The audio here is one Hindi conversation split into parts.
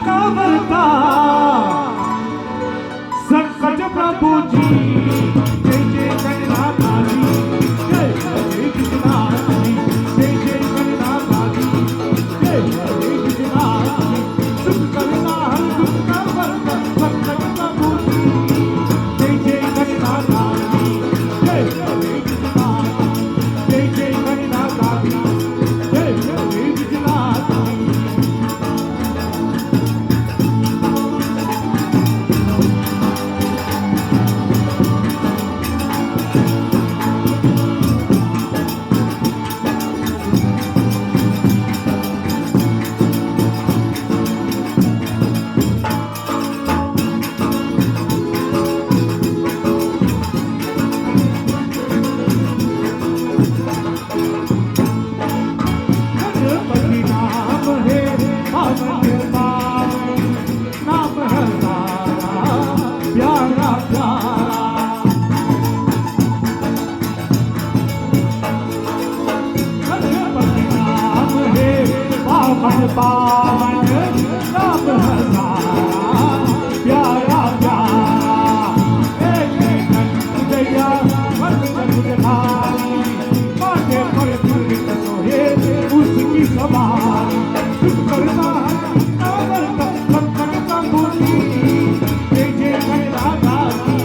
कावरता संकट प्रभु जी जय जय गणनाथा जी जय हरे कृष्णा जी जय जय गणनाथा जी जय हरे कृष्णा जी सुख करना हर दुख का वर्ता संकट प्रभु जी जय जय गणनाथा जी जय हरे कृष्णा जय जय गणनाथा जी जय हरे कृष्णा गणपति नाम है पावन पावन नाम है सारा प्यारा प्यारा गणपति नाम है पावन पावन नाम है सारा प्यारा प्यारा एक गैया धारी माथे पर पूरित सोहे उसकी सवारी सुख करना कावरता संकट प्रभु जी जय जय गणनाथा जी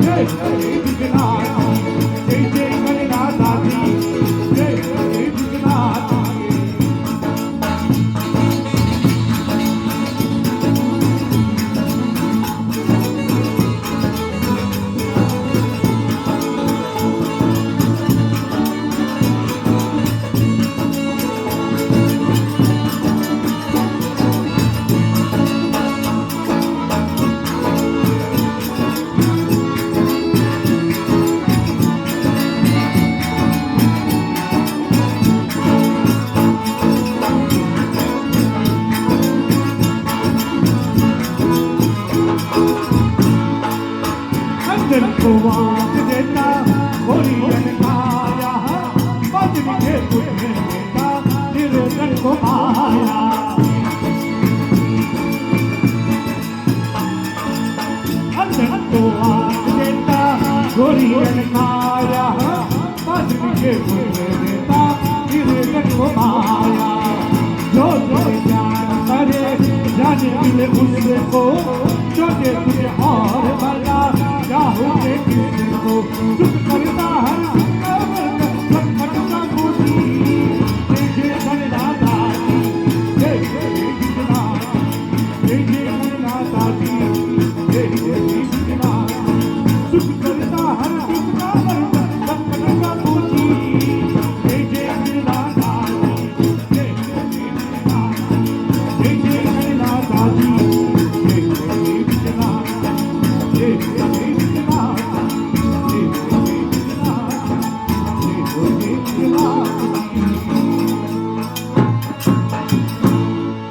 जय हरे कृष्णा जी जय जय गणनाथा जी जय हरे कृष्णा जी अंदर को आग देता होरियन खाया बजनी के पुण्य देता निर्गन को आया अंदर को आग देता होरियन खाया बजनी के पुण्य देता निर्गन को आया जो जो ज्ञान करे जाने मिले उसको जो दे तुझे और भला चाहो के किसी को सुख करता हर